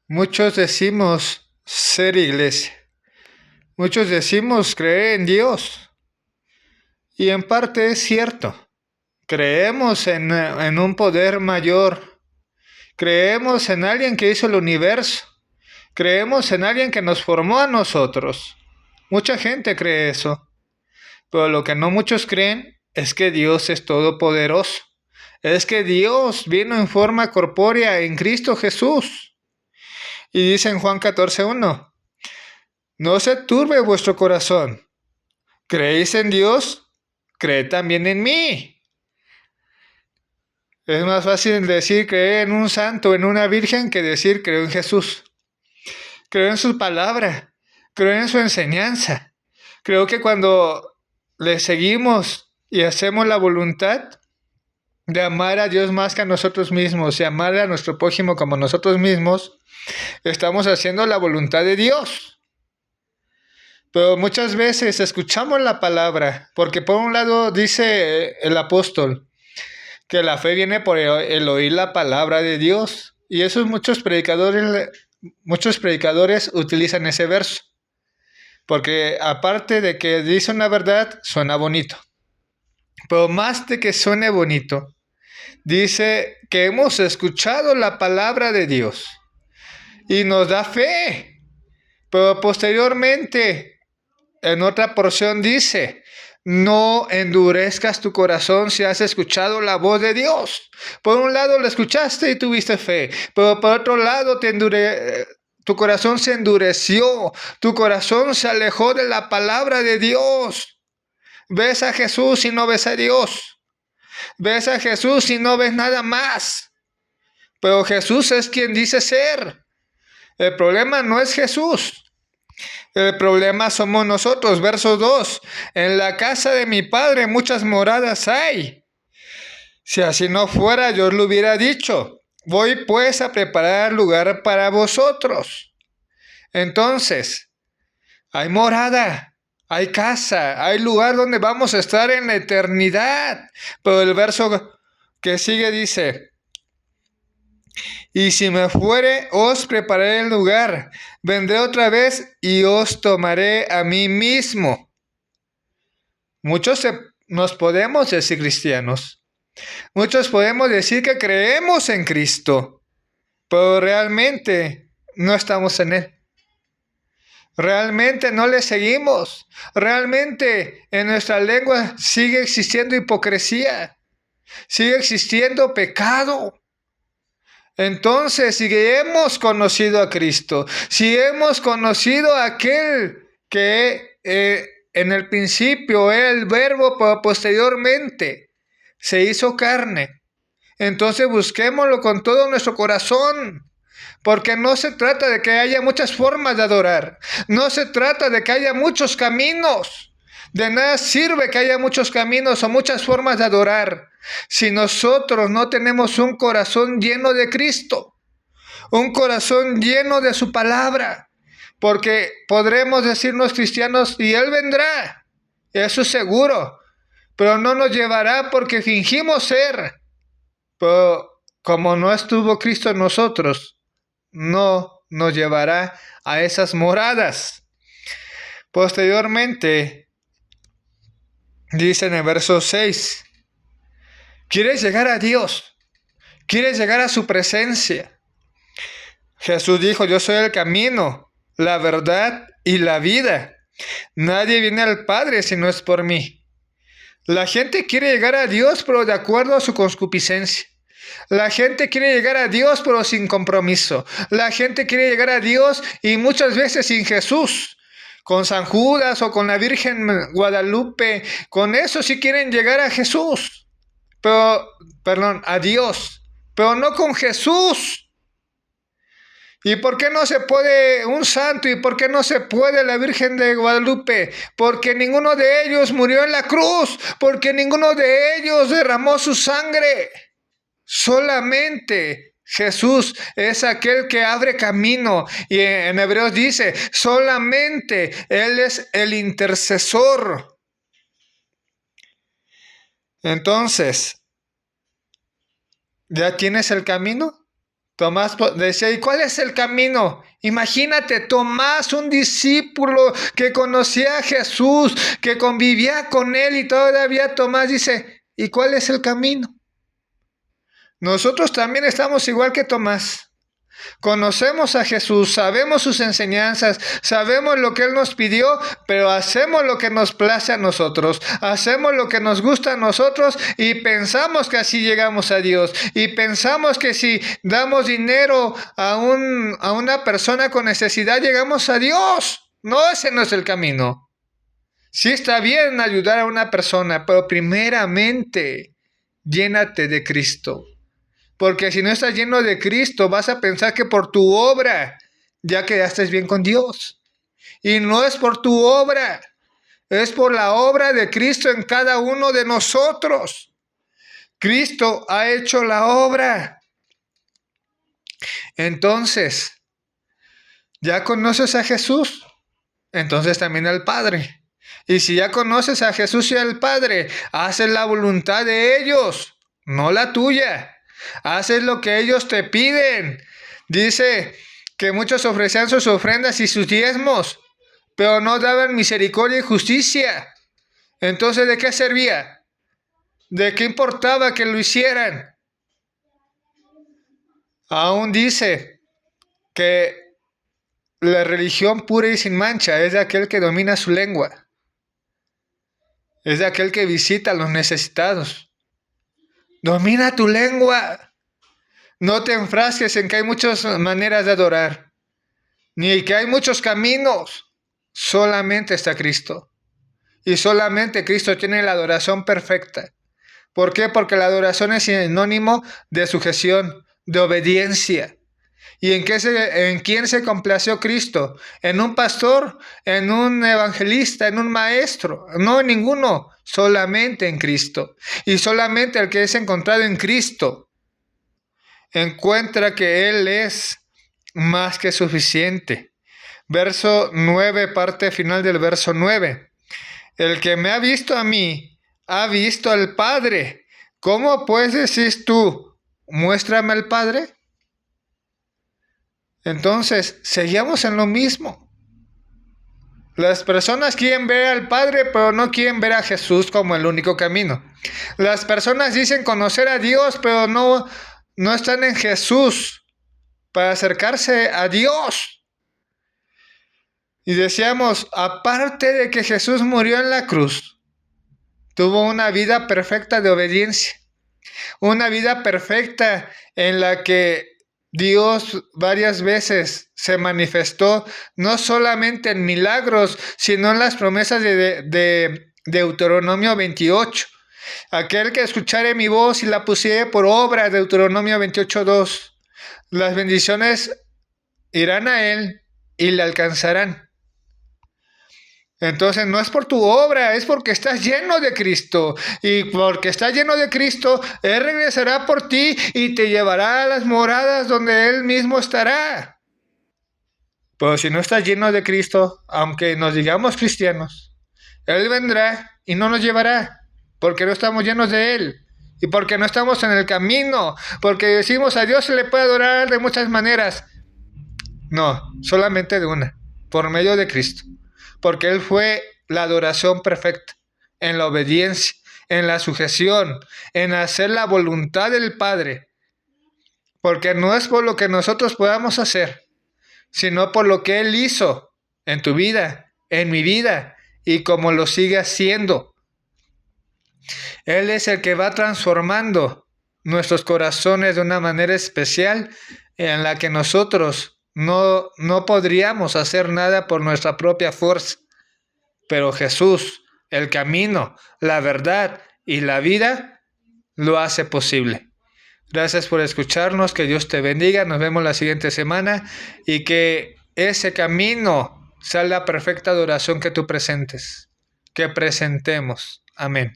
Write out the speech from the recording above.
Muchos decimos ser iglesia. Muchos decimos creer en Dios. Y en parte es cierto. Creemos en un poder mayor. Creemos en alguien que hizo el universo. Creemos en alguien que nos formó a nosotros. Mucha gente cree eso. Pero lo que no muchos creen es que Dios es todopoderoso. Es que Dios vino en forma corpórea en Cristo Jesús. Y dice en Juan 14:1, no se turbe vuestro corazón. ¿Creéis en Dios? Creed también en mí. Es más fácil decir creer en un santo, en una virgen, que decir creo en Jesús. Creo en su palabra. Creo en su enseñanza. Creo que cuando le seguimos y hacemos la voluntad de amar a Dios más que a nosotros mismos y amar a nuestro prójimo como nosotros mismos, estamos haciendo la voluntad de Dios. Pero muchas veces escuchamos la palabra, porque por un lado dice el apóstol que la fe viene por el oír la palabra de Dios. Y esos muchos predicadores utilizan ese verso. Porque aparte de que dice una verdad, suena bonito. Pero más de que suene bonito, dice que hemos escuchado la palabra de Dios y nos da fe. Pero posteriormente, en otra porción dice, no endurezcas tu corazón si has escuchado la voz de Dios. Por un lado lo escuchaste y tuviste fe, pero por otro lado tu corazón se endureció, tu corazón se alejó de la palabra de Dios. Ves a Jesús y no ves a Dios. Ves a Jesús y no ves nada más. Pero Jesús es quien dice ser. El problema no es Jesús. El problema somos nosotros. Verso 2. En la casa de mi padre muchas moradas hay. Si así no fuera, yo os lo hubiera dicho. Voy pues a preparar lugar para vosotros. Entonces, hay morada, hay casa, hay lugar donde vamos a estar en la eternidad. Pero el verso que sigue dice, y si me fuere, os prepararé el lugar. Vendré otra vez y os tomaré a mí mismo. Muchos nos podemos decir cristianos. Muchos podemos decir que creemos en Cristo, pero realmente no estamos en Él. Realmente no le seguimos. Realmente en nuestra lengua sigue existiendo hipocresía. Sigue existiendo pecado. Entonces, si hemos conocido a Cristo, si hemos conocido a aquel que en el principio era el verbo, pero posteriormente se hizo carne, entonces busquémoslo con todo nuestro corazón. Porque no se trata de que haya muchas formas de adorar. No se trata de que haya muchos caminos. De nada sirve que haya muchos caminos o muchas formas de adorar si nosotros no tenemos un corazón lleno de Cristo, un corazón lleno de su palabra. Porque podremos decirnos cristianos y Él vendrá, eso es seguro, pero no nos llevará porque fingimos ser. Pero como no estuvo Cristo en nosotros, no nos llevará a esas moradas. Posteriormente, dice en el verso 6, ¿quieres llegar a Dios? ¿Quieres llegar a su presencia? Jesús dijo, yo soy el camino, la verdad y la vida. Nadie viene al Padre si no es por mí. La gente quiere llegar a Dios, pero de acuerdo a su concupiscencia. La gente quiere llegar a Dios, pero sin compromiso. La gente quiere llegar a Dios y muchas veces sin Jesús. Con San Judas o con la Virgen Guadalupe. Con eso sí quieren llegar a Jesús. A Dios. Pero no con Jesús. ¿Y por qué no se puede un santo? ¿Y por qué no se puede la Virgen de Guadalupe? Porque ninguno de ellos murió en la cruz. Porque ninguno de ellos derramó su sangre. Solamente Jesús es aquel que abre camino. Y en Hebreos dice, solamente Él es el intercesor. Entonces, ¿ya tienes el camino? Tomás decía, ¿y cuál es el camino? Imagínate, Tomás, un discípulo que conocía a Jesús, que convivía con él, y todavía Tomás dice, ¿y cuál es el camino? Nosotros también estamos igual que Tomás. Conocemos a Jesús, sabemos sus enseñanzas, sabemos lo que Él nos pidió, pero hacemos lo que nos place a nosotros, hacemos lo que nos gusta a nosotros y pensamos que así llegamos a Dios. Y pensamos que si damos dinero a una persona con necesidad, llegamos a Dios. No, ese no es el camino. Sí está bien ayudar a una persona, pero primeramente llénate de Cristo. Porque si no estás lleno de Cristo, vas a pensar que por tu obra ya quedaste bien con Dios. Y no es por tu obra, es por la obra de Cristo en cada uno de nosotros. Cristo ha hecho la obra. Entonces, ¿ya conoces a Jesús? Entonces también al Padre. Y si ya conoces a Jesús y al Padre, haces la voluntad de ellos, no la tuya. Haces lo que ellos te piden. Dice que muchos ofrecían sus ofrendas y sus diezmos, pero no daban misericordia y justicia. Entonces, ¿de qué servía? ¿De qué importaba que lo hicieran? Aún dice que la religión pura y sin mancha es de aquel que domina su lengua. Es de aquel que visita a los necesitados. Domina tu lengua. No te enfrasques en que hay muchas maneras de adorar, ni que hay muchos caminos. Solamente está Cristo. Y solamente Cristo tiene la adoración perfecta. ¿Por qué? Porque la adoración es sinónimo de sujeción, de obediencia. ¿Y en quién se complació Cristo? ¿En un pastor? ¿En un evangelista? ¿En un maestro? No, en ninguno. Solamente en Cristo. Y solamente el que es encontrado en Cristo encuentra que Él es más que suficiente. Verso 9, parte final del verso 9. El que me ha visto a mí, ha visto al Padre. ¿Cómo pues decís tú, muéstrame al Padre? Entonces, seguimos en lo mismo. Las personas quieren ver al Padre, pero no quieren ver a Jesús como el único camino. Las personas dicen conocer a Dios, pero no están en Jesús para acercarse a Dios. Y decíamos, aparte de que Jesús murió en la cruz, tuvo una vida perfecta de obediencia. Una vida perfecta en la que Dios varias veces se manifestó, no solamente en milagros, sino en las promesas de Deuteronomio 28. Aquel que escuchare mi voz y la pusiere por obra, Deuteronomio 28:2. Las bendiciones irán a él y le alcanzarán. Entonces no es por tu obra, es porque estás lleno de Cristo. Y porque estás lleno de Cristo, Él regresará por ti y te llevará a las moradas donde Él mismo estará. Pero si no estás lleno de Cristo, aunque nos digamos cristianos, Él vendrá y no nos llevará, porque no estamos llenos de Él. Y porque no estamos en el camino, porque decimos a Dios se le puede adorar de muchas maneras. No, solamente de una, por medio de Cristo. Porque Él fue la adoración perfecta, en la obediencia, en la sujeción, en hacer la voluntad del Padre. Porque no es por lo que nosotros podamos hacer, sino por lo que Él hizo en tu vida, en mi vida, y como lo sigue haciendo. Él es el que va transformando nuestros corazones de una manera especial en la que nosotros no podríamos hacer nada por nuestra propia fuerza. Pero Jesús, el camino, la verdad y la vida, lo hace posible. Gracias por escucharnos, que Dios te bendiga, nos vemos la siguiente semana y que ese camino sea la perfecta adoración que tú presentes, que presentemos. Amén.